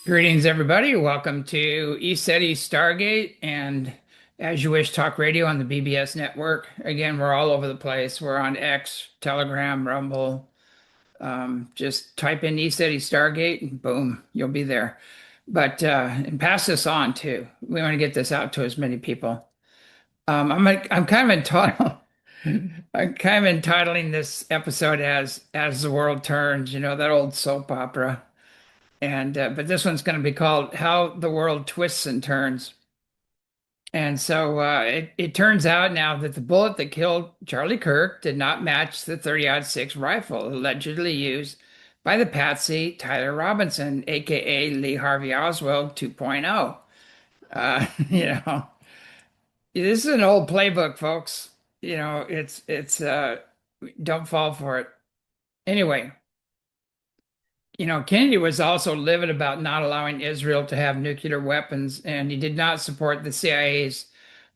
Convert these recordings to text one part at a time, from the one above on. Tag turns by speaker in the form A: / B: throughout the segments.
A: Greetings, everybody. Welcome to ECETI Stargate and As You Wish Talk Radio on the BBS network. Again, we're all over the place. We're on X, Telegram, Rumble. Just type in ECETI Stargate and boom, you'll be there. But and pass this on too. We want to get this out to as many people. I'm kind of entitled. I'm kind of entitling this episode as the World Turns. You know that old soap opera. And but this one's going to be called How the World Twists and Turns. And so it turns out now that the bullet that killed Charlie Kirk did not match the 30-06 rifle allegedly used by the patsy Tyler Robinson, aka Lee Harvey Oswald 2.0. You know, this is an old playbook, folks. You know, it's don't fall for it. Anyway, you know, Kennedy was also livid about not allowing Israel to have nuclear weapons, and he did not support the CIA's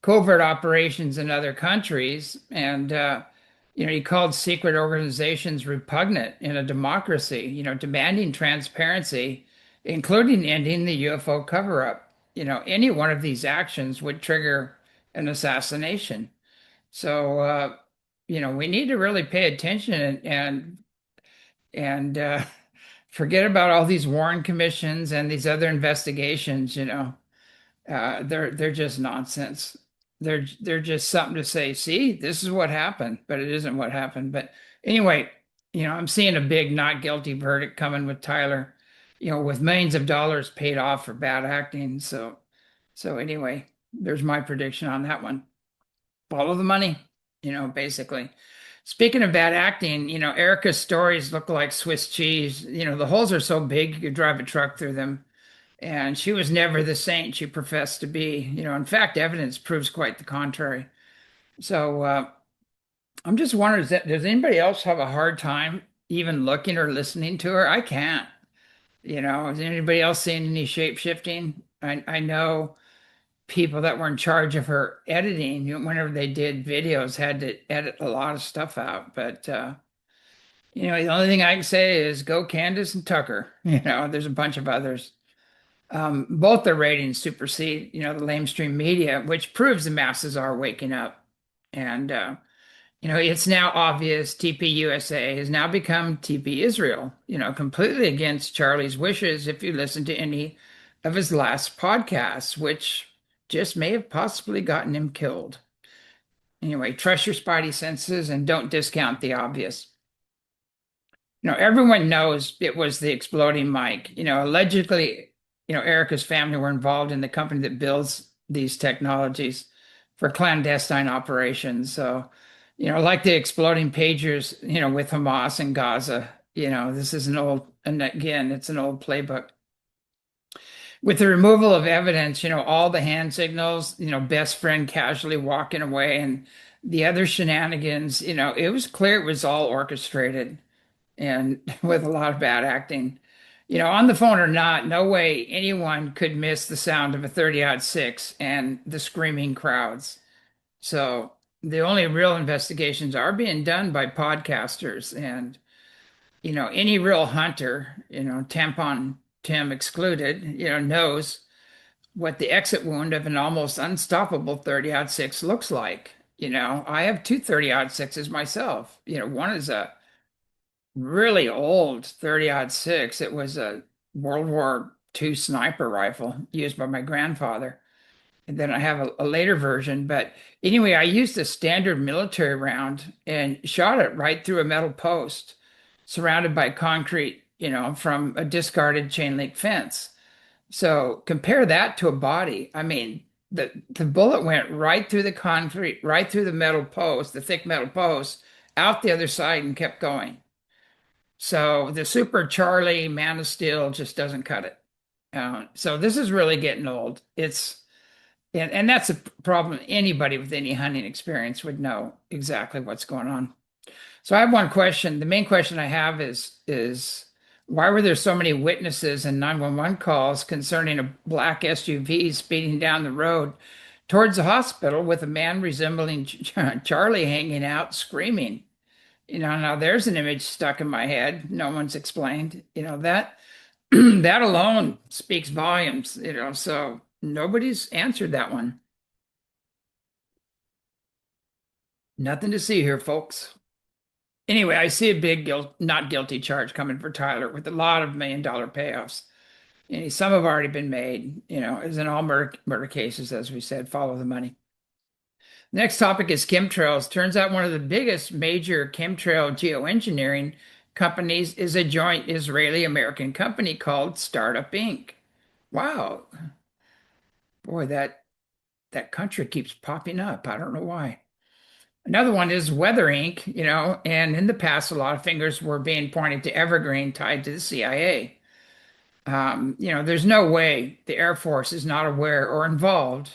A: covert operations in other countries. And, you know, he called secret organizations repugnant in a democracy, you know, demanding transparency, including ending the UFO cover-up. You know, any one of these actions would trigger an assassination. So, you know, we need to really pay attention and forget about all these Warren commissions and these other investigations. You know, they're just nonsense. They're just something to say, see, this is what happened, but it isn't what happened. But anyway, you know, I'm seeing a big not guilty verdict coming with Tyler, you know, with millions of dollars paid off for bad acting. So anyway, there's my prediction on that one. Follow the money, you know, basically. Speaking of bad acting, you know, Erica's stories look like Swiss cheese. You know, the holes are so big you could drive a truck through them. And she was never the saint she professed to be. You know, in fact, evidence proves quite the contrary. So I'm just wondering, does anybody else have a hard time even looking or listening to her? I can't. You know, is anybody else seeing any shape shifting? I know people that were in charge of her editing, you know, whenever they did videos, had to edit a lot of stuff out. But you know, the only thing I can say is go Candace and Tucker. You know, there's a bunch of others. Both their ratings supersede, you know, the lamestream media, which proves the masses are waking up. And you know, it's now obvious TP USA has now become TP Israel, you know, completely against Charlie's wishes if you listen to any of his last podcasts, which just may have possibly gotten him killed. Anyway, trust your spidey senses and don't discount the obvious. You know, everyone knows it was the exploding mic. You know, allegedly, you know, Erica's family were involved in the company that builds these technologies for clandestine operations. So, you know, like the exploding pagers, you know, with Hamas and Gaza, you know, this is an old, and again, it's an old playbook. With the removal of evidence, you know, all the hand signals, you know, best friend casually walking away and the other shenanigans, you know, it was clear it was all orchestrated and with a lot of bad acting. You know, on the phone or not, no way anyone could miss the sound of a 30-06 and the screaming crowds. So the only real investigations are being done by podcasters and, you know, any real hunter, you know, tampon Tim excluded, you know, knows what the exit wound of an almost unstoppable 30-06 looks like. You know, I have two 30-06s myself. You know, one is a really old 30-06. It was a World War II sniper rifle used by my grandfather. And then I have a later version. But anyway, I used a standard military round and shot it right through a metal post surrounded by concrete, you know, from a discarded chain link fence. So compare that to a body. I mean, the bullet went right through the concrete, right through the metal post, the thick metal post, out the other side and kept going. So the Super Charlie Man of Steel just doesn't cut it. So this is really getting old. And that's a problem. Anybody with any hunting experience would know exactly what's going on. So I have one question. The main question I have is why were there so many witnesses and 911 calls concerning a black SUV speeding down the road towards the hospital with a man resembling Charlie hanging out screaming? Now there's an image stuck in my head. No one's explained. That that alone speaks volumes, so nobody's answered that one. Nothing to see here, folks. Anyway, I see a big not guilty charge coming for Tyler with a lot of million-dollar payoffs. And some have already been made, as in all murder cases, as we said, follow the money. Next topic is chemtrails. Turns out one of the biggest major chemtrail geoengineering companies is a joint Israeli-American company called Startup Inc. Wow. Boy, that country keeps popping up. I don't know why. Another one is Weather Inc., and in the past, a lot of fingers were being pointed to Evergreen tied to the CIA. There's no way the Air Force is not aware or involved,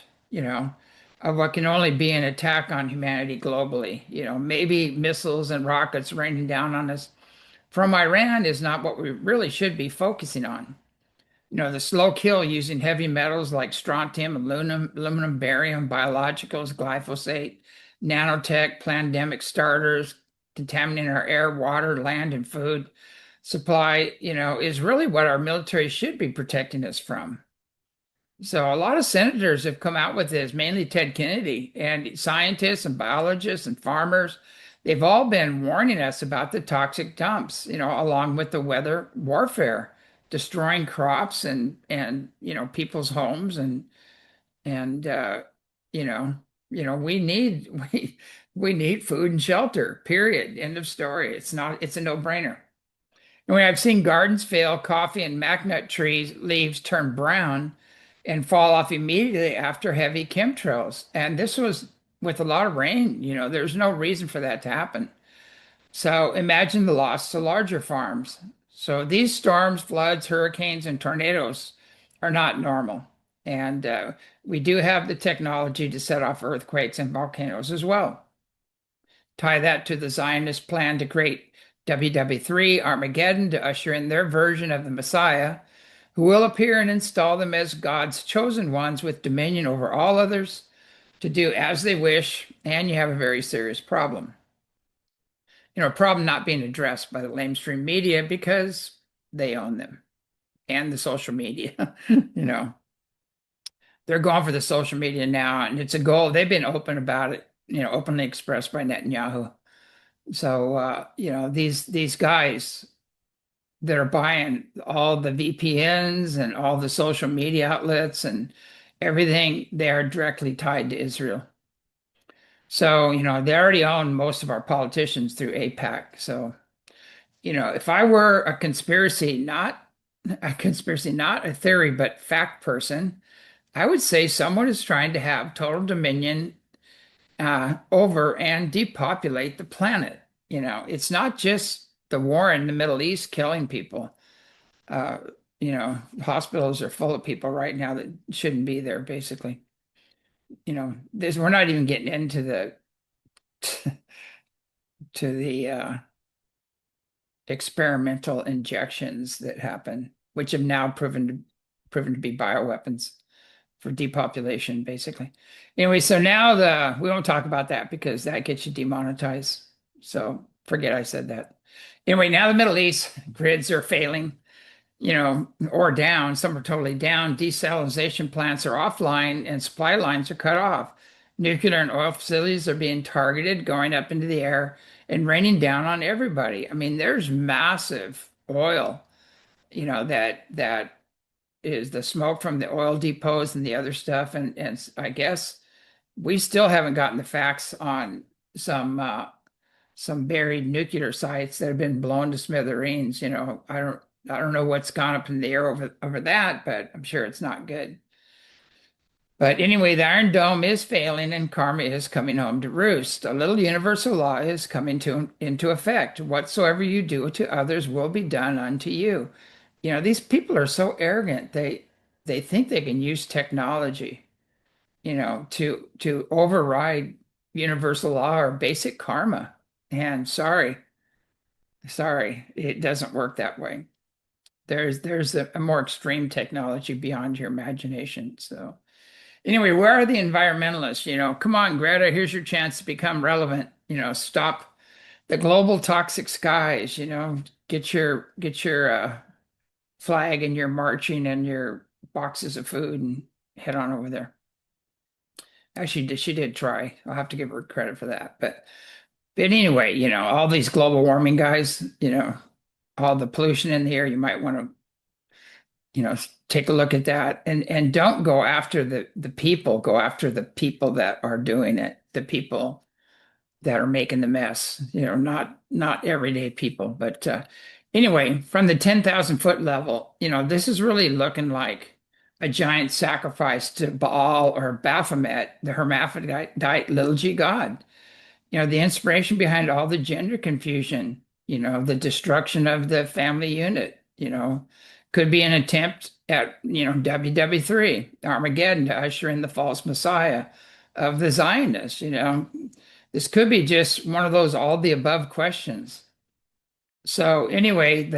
A: of what can only be an attack on humanity globally. Maybe missiles and rockets raining down on us from Iran is not what we really should be focusing on. The slow kill using heavy metals like strontium, aluminum, barium, biologicals, glyphosate, nanotech, pandemic starters, contaminating our air, water, land, and food supply, is really what our military should be protecting us from. So a lot of senators have come out with this, mainly Ted Kennedy, and scientists and biologists and farmers. They've all been warning us about the toxic dumps, along with the weather warfare, destroying crops and people's homes and you know we need we need food and shelter. Period. End of story. It's a no-brainer. And when I've seen gardens fail, coffee and magnut trees leaves turn brown and fall off immediately after heavy chemtrails. And this was with a lot of rain, there's no reason for that to happen. So imagine the loss to larger farms. So these storms, floods, hurricanes, and tornadoes are not normal. And we do have the technology to set off earthquakes and volcanoes as well. Tie that to the Zionist plan to create WW3 Armageddon to usher in their version of the Messiah, who will appear and install them as God's chosen ones with dominion over all others to do as they wish, and you have a very serious problem. A problem not being addressed by the lamestream media because they own them and the social media. you know, they're going for the social media now, and it's a goal. They've been open about it, openly expressed by Netanyahu. So, these guys that are buying all the VPNs and all the social media outlets and everything, they are directly tied to Israel. So, they already own most of our politicians through AIPAC. So, if I were not a theory, but fact person, I would say someone is trying to have total dominion over and depopulate the planet. It's not just the war in the Middle East killing people. Uh, Hospitals are full of people right now that shouldn't be there, basically. We're not even getting into the to the experimental injections that happen, which have now proven to be bioweapons for depopulation, basically. Anyway, so now we won't talk about that because that gets you demonetized. So forget I said that. Anyway, now the Middle East grids are failing, or down. Some are totally down. Desalination plants are offline and supply lines are cut off. Nuclear and oil facilities are being targeted, going up into the air and raining down on everybody. I mean, there's massive oil, that is the smoke from the oil depots and the other stuff. And I guess we still haven't gotten the facts on some buried nuclear sites that have been blown to smithereens. I don't know what's gone up in the air over that, but I'm sure it's not good. But anyway, the Iron Dome is failing and karma is coming home to roost. A little universal law is coming into effect. Whatsoever you do to others will be done unto you. You know, these people are so arrogant. They think they can use technology, to override universal law or basic karma. And sorry, it doesn't work that way. There's a more extreme technology beyond your imagination. So anyway, where are the environmentalists? Come on, Greta, here's your chance to become relevant. Stop the global toxic skies. Get your flag and your marching and your boxes of food and head on over there. Actually, she did try. I'll have to give her credit for that. But anyway, all these global warming guys, all the pollution in the air, you might want to, take a look at that and don't go after the people, go after the people that are doing it, the people that are making the mess, not everyday people. But anyway, from the 10,000-foot level, this is really looking like a giant sacrifice to Baal or Baphomet, the hermaphrodite little g god. The inspiration behind all the gender confusion, the destruction of the family unit, could be an attempt at, WW3, Armageddon, to usher in the false messiah of the Zionists. This could be just one of those all the above questions. So anyway,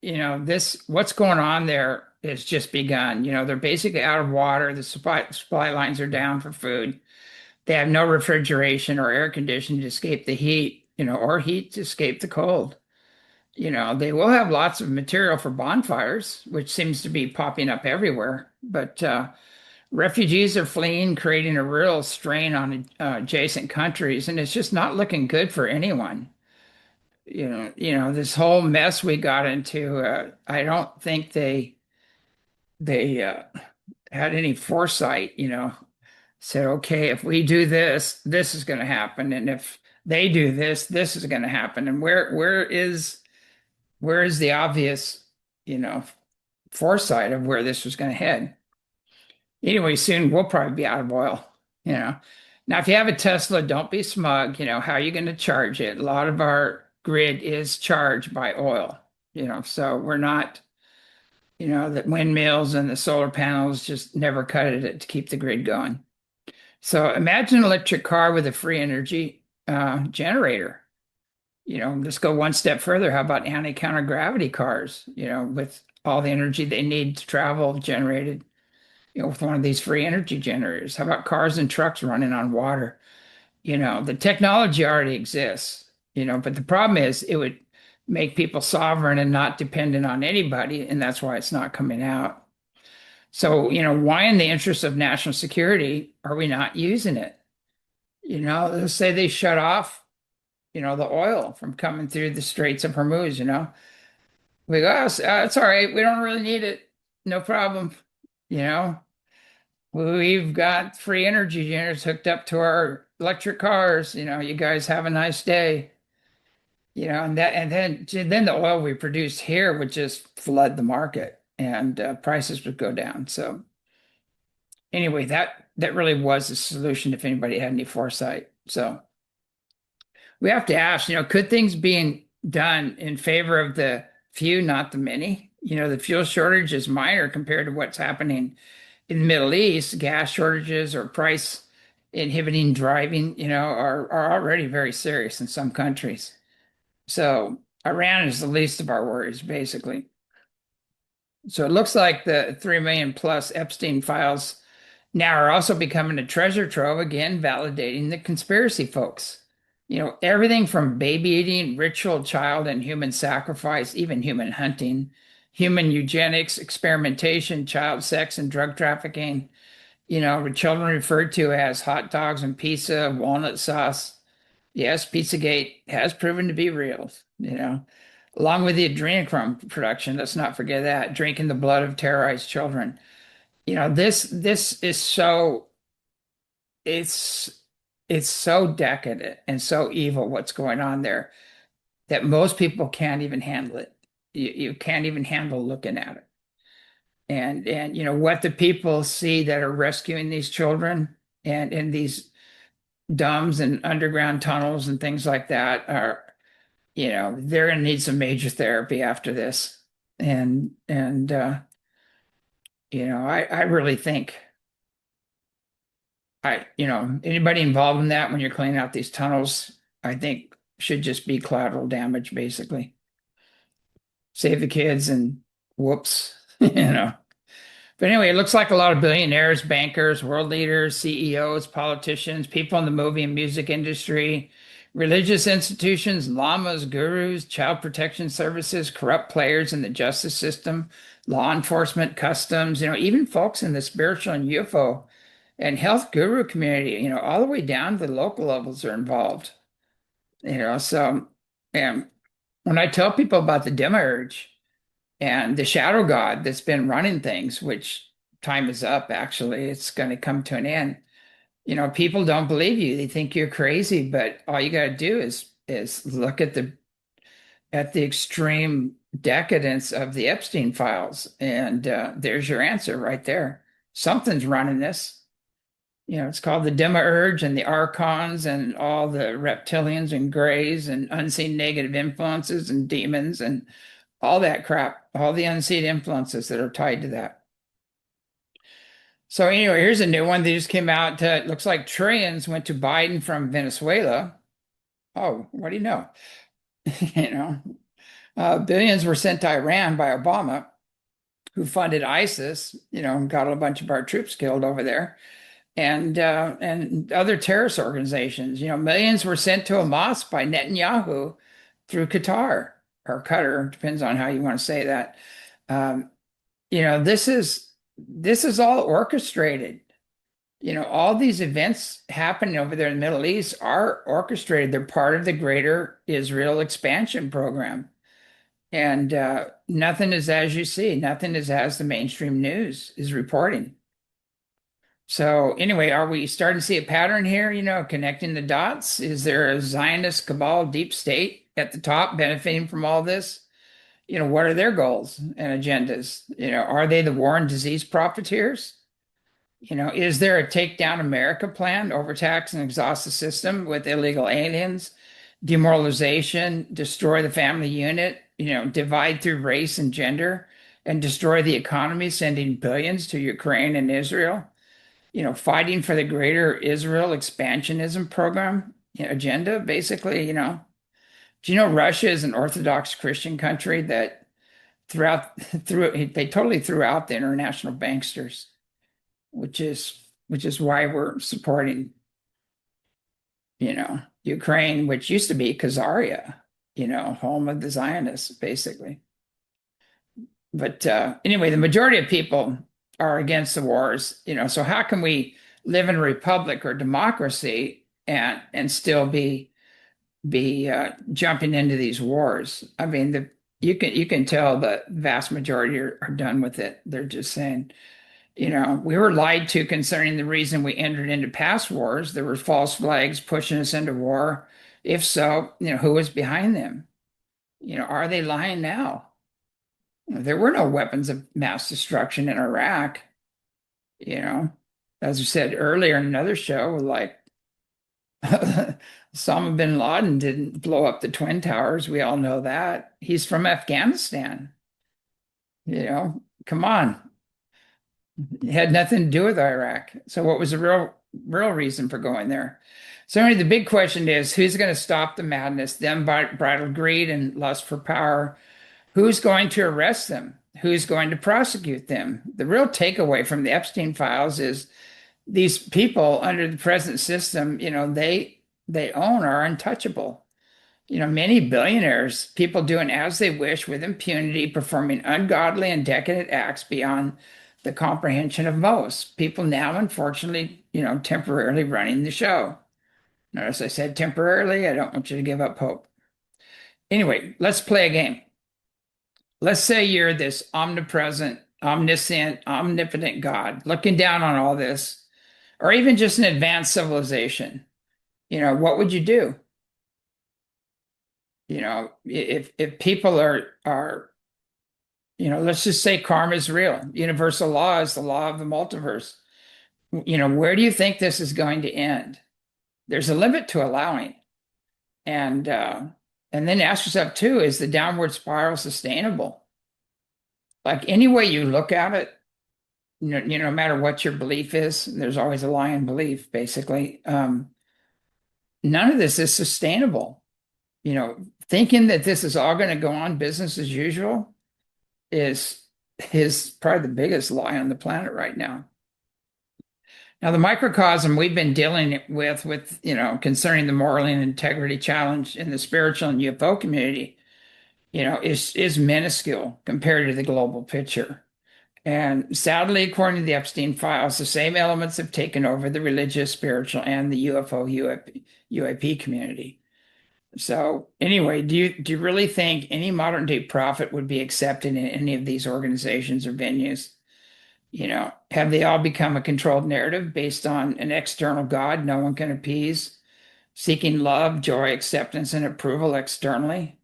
A: this what's going on there is just begun. They're basically out of water. The supply lines are down for food. They have no refrigeration or air conditioning to escape the heat, or heat to escape the cold. They will have lots of material for bonfires, which seems to be popping up everywhere. But refugees are fleeing, creating a real strain on adjacent countries, and it's just not looking good for anyone. This whole mess we got into. I don't think they had any foresight. Said, okay, if we do this, this is going to happen, and if they do this, this is going to happen. And where is the obvious, foresight of where this was going to head? Anyway, soon we'll probably be out of oil. You know. Now, if you have a Tesla, don't be smug. How are you going to charge it? A lot of our grid is charged by oil. So we're not. The windmills and the solar panels just never cut it to keep the grid going. So imagine an electric car with a free energy generator. Let's go one step further. How about anti-counter-gravity cars, with all the energy they need to travel generated, with one of these free energy generators? How about cars and trucks running on water? The technology already exists, but the problem is it would make people sovereign and not dependent on anybody, and that's why it's not coming out. So, why in the interest of national security are we not using it? Let's say they shut off, the oil from coming through the Straits of Hormuz. We go, oh, it's all right. We don't really need it. No problem. You know, we've got free energy generators hooked up to our electric cars. You guys have a nice day. And then the oil we produced here would just flood the market and prices would go down. So anyway, that really was the solution if anybody had any foresight. So we have to ask, could things being done in favor of the few, not the many? The fuel shortage is minor compared to what's happening in the Middle East. Gas shortages or price inhibiting driving, are already very serious in some countries. So Iran is the least of our worries, basically. So it looks like the 3 million plus Epstein files now are also becoming a treasure trove, again, validating the conspiracy folks. Everything from baby eating, ritual child and human sacrifice, even human hunting, human eugenics, experimentation, child sex and drug trafficking, with children referred to as hot dogs and pizza, walnut sauce. Yes, Pizzagate has proven to be real, along with the adrenochrome production. Let's not forget that, drinking the blood of terrorized children. This is so it's it's so decadent and so evil what's going on there that most people can't even handle it. You can't even handle looking at it. and what the people see that are rescuing these children and in these dumbs and underground tunnels and things like that are, they're going to need some major therapy after this. And I really think anybody involved in that when you're cleaning out these tunnels, I think should just be collateral damage, basically. Save the kids and whoops, But anyway, it looks like a lot of billionaires, bankers, world leaders, CEOs, politicians, people in the movie and music industry, religious institutions, lamas, gurus, child protection services, corrupt players in the justice system, law enforcement, customs, even folks in the spiritual and UFO and health guru community, all the way down to the local levels are involved. So and when I tell people about the demiurge, and the shadow god that's been running things, which time is up, actually, it's going to come to an end. People don't believe you. They think you're crazy, but all you got to do is look at the extreme decadence of the Epstein files, and there's your answer right there. Something's running this. It's called the demiurge and the archons and all the reptilians and grays and unseen negative influences and demons and all that crap, all the unseen influences that are tied to that. So anyway, here's a new one that just came out. It looks like trillions went to Biden from Venezuela. Oh, what do you know? You know, billions were sent to Iran by Obama, who funded ISIS. And got a bunch of our troops killed over there, and other terrorist organizations. Millions were sent to a mosque by Netanyahu through Qatar or Qatar, depends on how you want to say that. Um, this is all orchestrated. All these events happening over there in the Middle East are orchestrated. They're part of the greater Israel expansion program. And nothing is as you see, nothing is as the mainstream news is reporting. So anyway, are we starting to see a pattern here, connecting the dots? Is there a Zionist cabal deep state at the top benefiting from all this? What are their goals and agendas? Are they the war and disease profiteers? Is there a take down America plan, overtax and exhaust the system with illegal aliens, demoralization, destroy the family unit, divide through race and gender, and destroy the economy, sending billions to Ukraine and Israel? Fighting for the greater Israel expansionism program agenda, basically. Do you know Russia is an Orthodox Christian country that they totally threw out the international banksters, which is why we're supporting, Ukraine, which used to be Khazaria, home of the Zionists, basically. But anyway, the majority of people are against the wars, so how can we live in a republic or democracy and still be jumping into these wars? I mean, you can tell the vast majority are done with it. They're just saying, we were lied to concerning the reason we entered into past wars. There were false flags pushing us into war. If so, who was behind them? Are they lying now? There were no weapons of mass destruction in Iraq. You know, as I said earlier in another show, like Osama bin Laden didn't blow up the Twin Towers. We all know that. He's from Afghanistan. Come on. It had nothing to do with Iraq. So what was the real reason for going there? So anyway, the big question is who's going to stop the madness, them bridled greed and lust for power? Who's going to arrest them? Who's going to prosecute them? The real takeaway from the Epstein files is these people under the present system, they own are untouchable. Many billionaires, people doing as they wish with impunity, performing ungodly and decadent acts beyond the comprehension of most. People now, unfortunately, temporarily running the show. Notice I said temporarily. I don't want you to give up hope. Anyway, let's play a game. Let's say you're this omnipresent, omniscient, omnipotent God looking down on all this, or even just an advanced civilization. What would you do? If people are Let's just say karma is real. Universal law is the law of the multiverse. Where do you think this is going to end? There's a limit to allowing. And and then ask yourself too, is the downward spiral sustainable? Like any way you look at it, no matter what your belief is, there's always a lie in belief, basically. None of this is sustainable. Thinking that this is all going to go on business as usual is is probably the biggest lie on the planet right now. Now, the microcosm we've been dealing with concerning the moral and integrity challenge in the spiritual and UFO community, is minuscule compared to the global picture. And sadly, according to the Epstein files, the same elements have taken over the religious, spiritual, and the UFO UAP community. So anyway, do you really think any modern day prophet would be accepted in any of these organizations or venues? Have they all become a controlled narrative based on an external God no one can appease, seeking love, joy, acceptance, and approval externally?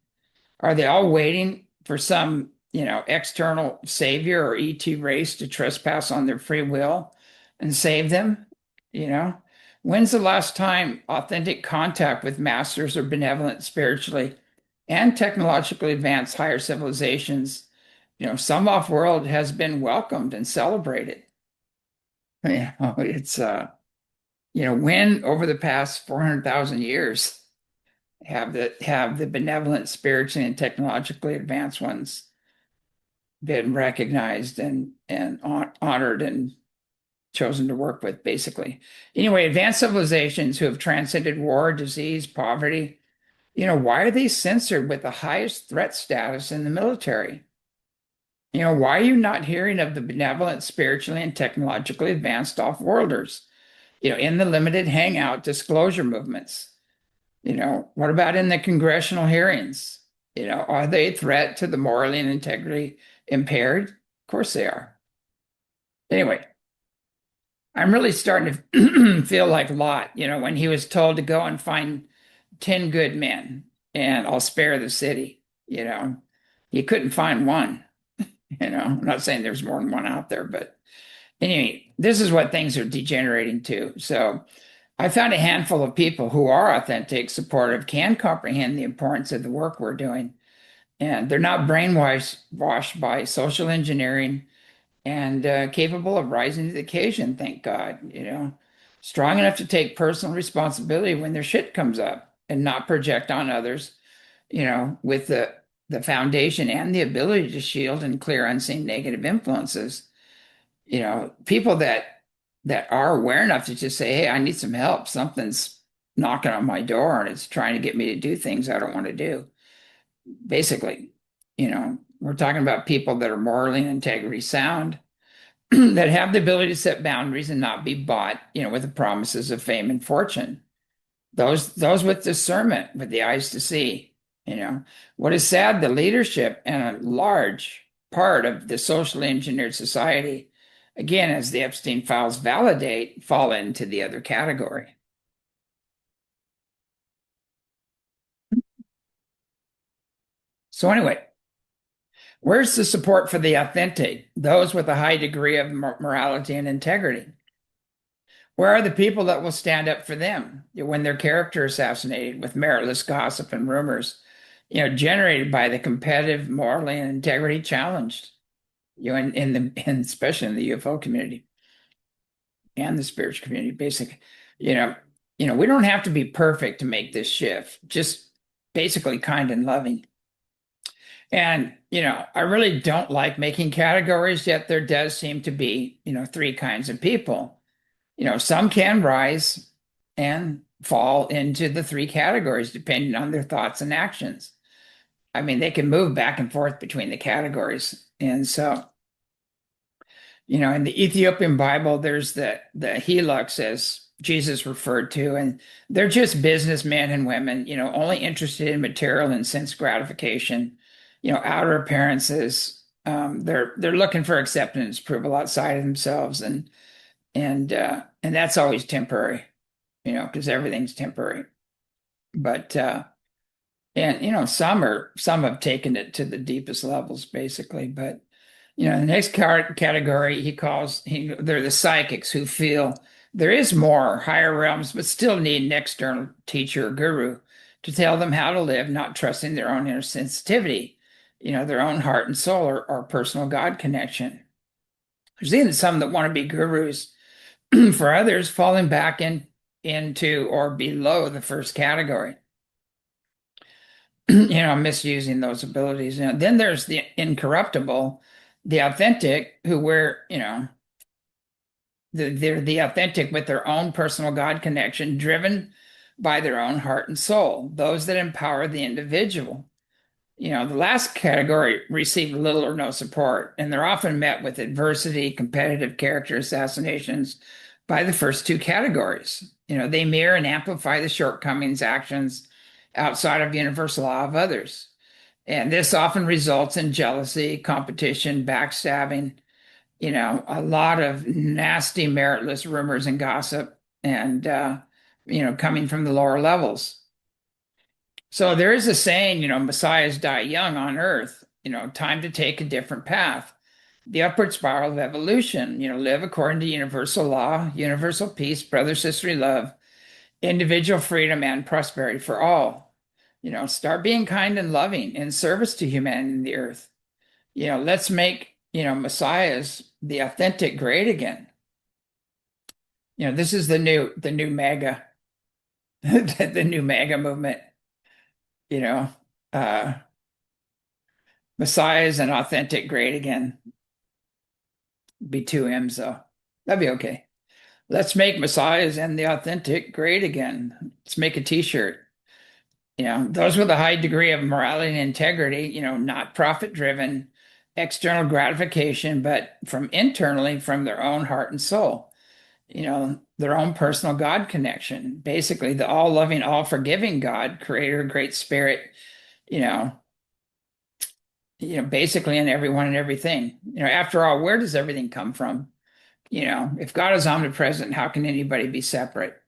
A: Are they all waiting for some, external savior or ET race to trespass on their free will and save them? You know, when's the last time authentic contact with masters or benevolent spiritually and technologically advanced higher civilizations, some off-world has been welcomed and celebrated? It's when over the past 400,000 years have the benevolent spiritually and technologically advanced ones been recognized and honored and chosen to work with, basically. Anyway, advanced civilizations who have transcended war, disease, poverty, why are they censored with the highest threat status in the military? Why are you not hearing of the benevolent, spiritually, and technologically advanced off-worlders, in the limited hangout disclosure movements? What about in the congressional hearings? Are they a threat to the morally and integrity impaired? Of course they are. Anyway, I'm really starting to feel like Lot, when he was told to go and find 10 good men and I'll spare the city. He couldn't find one. I'm not saying there's more than one out there, but anyway, this is what things are degenerating to. So I found a handful of people who are authentic, supportive, can comprehend the importance of the work we're doing. And they're not brainwashed by social engineering and capable of rising to the occasion, thank God, strong enough to take personal responsibility when their shit comes up and not project on others, with the foundation and the ability to shield and clear unseen negative influences. People that are aware enough to just say, hey, I need some help. Something's knocking on my door and it's trying to get me to do things I don't want to do. Basically, we're talking about people that are morally and integrity sound, that have the ability to set boundaries and not be bought, with the promises of fame and fortune. Those with discernment, with the eyes to see. What is sad, the leadership and a large part of the socially engineered society, again, as the Epstein files validate, fall into the other category. So anyway, where's the support for the authentic, those with a high degree of morality and integrity? Where are the people that will stand up for them when their character assassinated with meritless gossip and rumors, generated by the competitive, morally and integrity challenged, especially in the UFO community and the spiritual community, basically, you know, we don't have to be perfect to make this shift, just basically kind and loving. And, I really don't like making categories, yet there does seem to be, three kinds of people. Some can rise and fall into the three categories depending on their thoughts and actions. I mean, they can move back and forth between the categories. And so, in the Ethiopian Bible, there's the Helux, as Jesus referred to, and they're just businessmen and women, only interested in material and sense gratification, outer appearances. They're looking for acceptance, approval outside of themselves, and that's always temporary, because everything's temporary. But And some have taken it to the deepest levels, basically. But the next category they're the psychics who feel there is more higher realms, but still need an external teacher or guru to tell them how to live, not trusting their own inner sensitivity, their own heart and soul or personal God connection. There's even some that want to be gurus for others, falling back into or below the first category. Misusing those abilities. Then there's the incorruptible, the authentic, who they're the authentic with their own personal God connection, driven by their own heart and soul. Those that empower the individual. The last category receive little or no support, and they're often met with adversity, competitive character assassinations by the first two categories. They mirror and amplify the shortcomings, actions outside of universal law of others. And this often results in jealousy, competition, backstabbing, a lot of nasty, meritless rumors and gossip, and, coming from the lower levels. So there is a saying, messiahs die young on earth, time to take a different path. The upward spiral of evolution, live according to universal law, universal peace, brother, sisterly love, individual freedom, and prosperity for all. Start being kind and loving in service to humanity and the earth. Let's make, messiahs the authentic great again. This is the new mega, the new mega movement, you know, uh, messiahs and authentic great again. Be two M's though. That'd be okay. Let's make messiahs and the authentic great again. Let's make a t-shirt. Those with a high degree of morality and integrity, not profit driven, external gratification, but from internally from their own heart and soul, their own personal God connection. Basically, the all loving, all forgiving God, creator, great spirit, you know, basically in everyone and everything. After all, where does everything come from? If God is omnipresent, how can anybody be separate?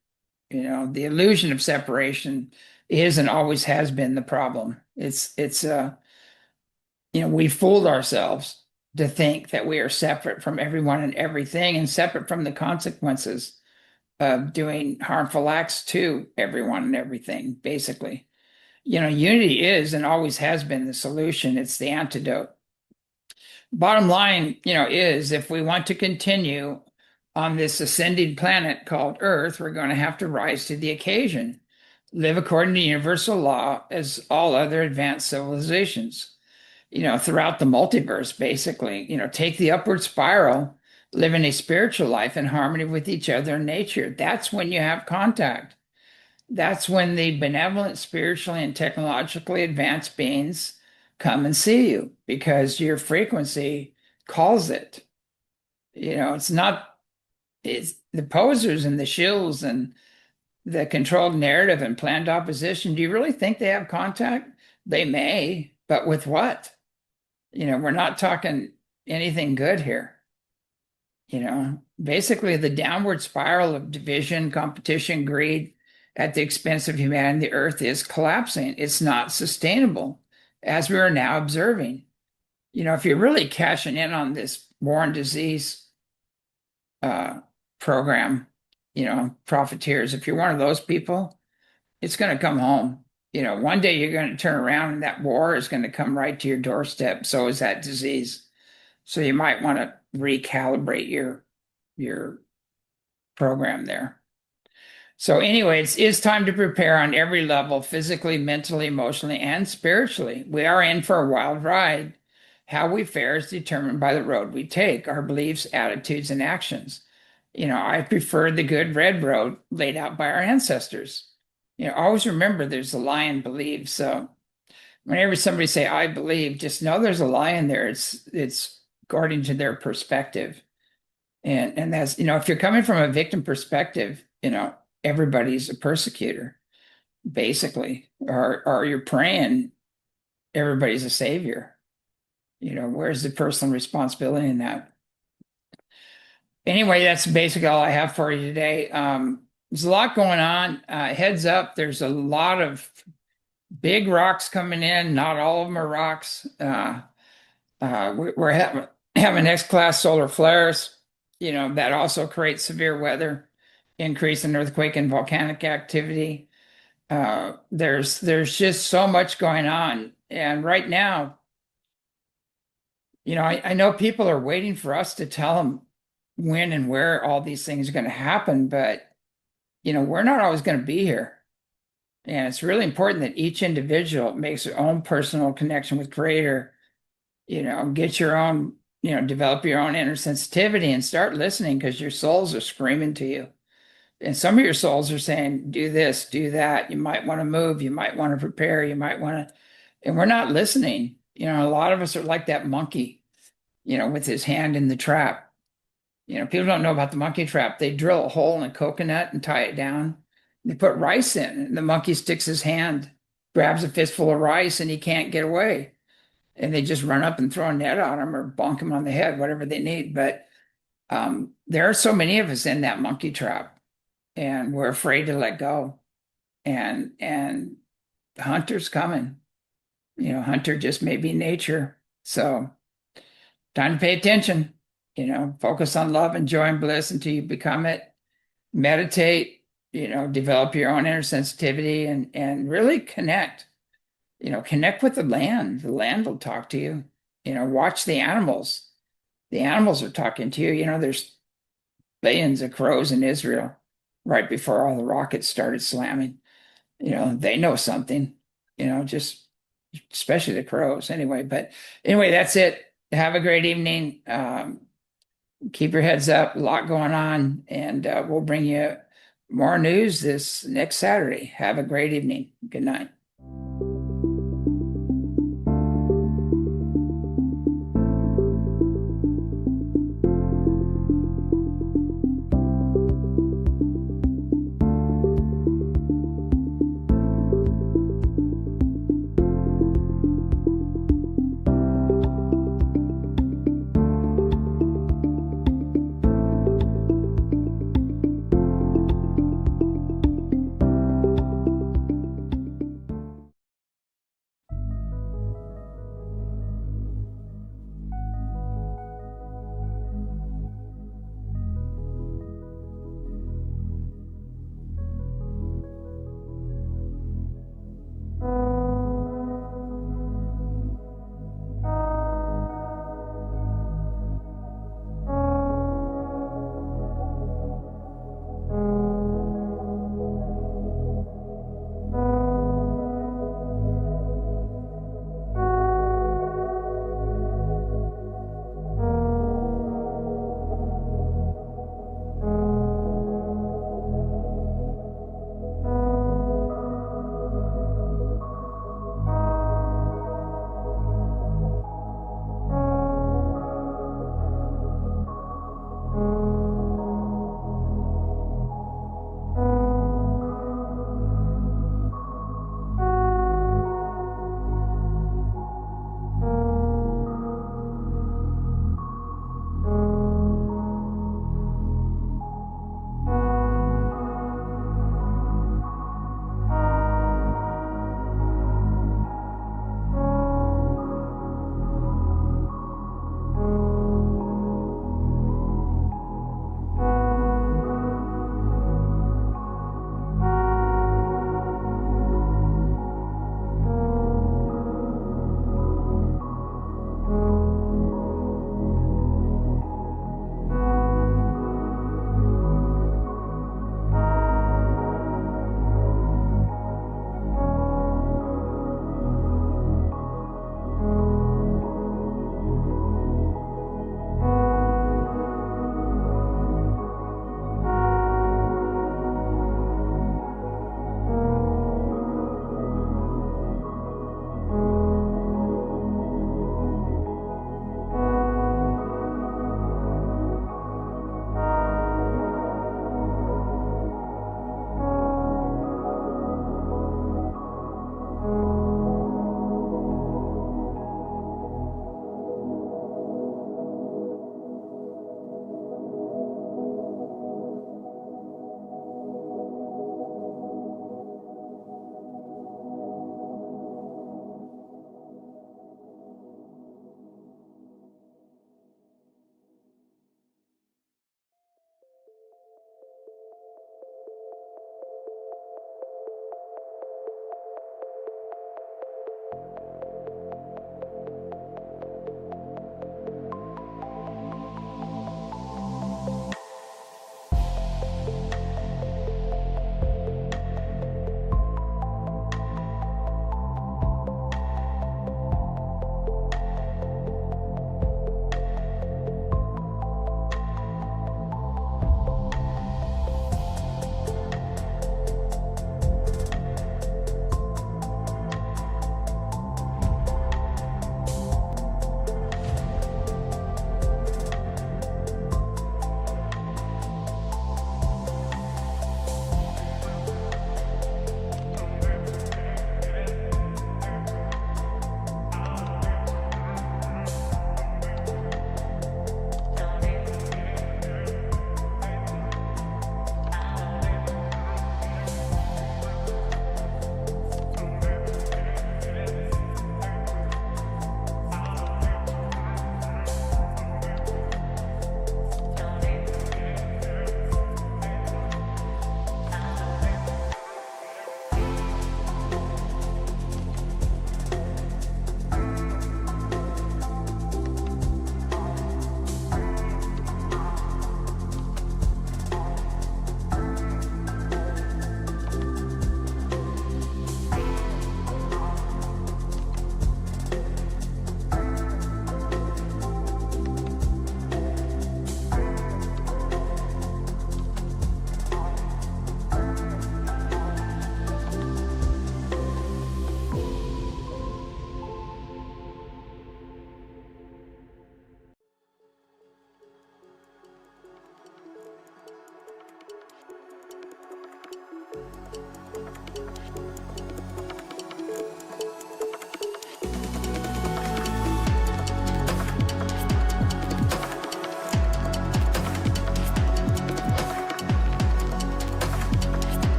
A: The illusion of separation is and always has been the problem. We fooled ourselves to think that we are separate from everyone and everything and separate from the consequences of doing harmful acts to everyone and everything, basically. Unity is and always has been the solution. It's the antidote. Bottom line, is if we want to continue on this ascending planet called Earth, we're going to have to rise to the occasion, live according to universal law as all other advanced civilizations, throughout the multiverse, basically, take the upward spiral, live in a spiritual life in harmony with each other and nature. That's when you have contact. That's when the benevolent, spiritually, and technologically advanced beings come and see you because your frequency calls it. It's the posers and the shills and the controlled narrative and planned opposition. Do you really think they have contact? They may, but with what? We're not talking anything good here. Basically the downward spiral of division, competition, greed at the expense of humanity, the earth is collapsing. It's not sustainable, as we are now observing. If you're really cashing in on this war and disease program, profiteers, if you're one of those people, it's going to come home. One day you're going to turn around and that war is going to come right to your doorstep. So is that disease. So you might want to recalibrate your program there. So anyway, it's time to prepare on every level, physically, mentally, emotionally, and spiritually. We are in for a wild ride. How we fare is determined by the road we take, our beliefs, attitudes, and actions. I prefer the good red road laid out by our ancestors. Always remember there's a lion believes. So whenever somebody say, I believe, just know there's a lion there. It's according to their perspective. And that's, if you're coming from a victim perspective, everybody's a persecutor, basically, or you're praying, everybody's a savior. Where's the personal responsibility in that? Anyway, that's basically all I have for you today. There's a lot going on. Heads up, there's a lot of big rocks coming in. Not all of them are rocks. We're having X-class solar flares. That also creates severe weather, increase in earthquake and volcanic activity. There's just so much going on, and right now, I know people are waiting for us to tell them when and where all these things are going to happen, but we're not always going to be here. And it's really important that each individual makes their own personal connection with Creator, get your own, develop your own inner sensitivity and start listening because your souls are screaming to you. And some of your souls are saying, do this, do that. You might want to move, you might want to prepare, you might want to, and we're not listening. A lot of us are like that monkey, with his hand in the trap. People don't know about the monkey trap. They drill a hole in a coconut and tie it down. They put rice in, and the monkey sticks his hand, grabs a fistful of rice, and he can't get away. And they just run up and throw a net on him or bonk him on the head, whatever they need. But there are so many of us in that monkey trap, and we're afraid to let go. And Hunter's coming. Hunter just may be nature. So time to pay attention. Focus on love and joy and bliss until you become it. Meditate, develop your own inner sensitivity and really connect. Connect with the land. The land will talk to you. Watch the animals. The animals are talking to you. There's billions of crows in Israel right before all the rockets started slamming. They know something, just especially the crows anyway. But anyway, that's it. Have a great evening. Keep your heads up, a lot going on, and we'll bring you more news this next Saturday. Have a great evening. Good night.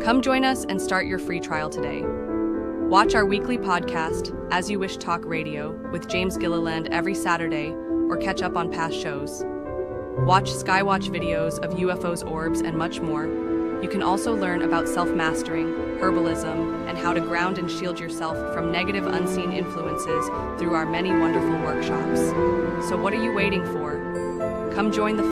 B: Come join us and start your free trial today. Watch our weekly podcast, As You Wish Talk Radio, with James Gilliland every Saturday, or catch up on past shows. Watch Skywatch videos of UFOs, orbs, and much more. You can also learn about self-mastering, herbalism, and how to ground and shield yourself from negative unseen influences through our many wonderful workshops. So what are you waiting for? Come join the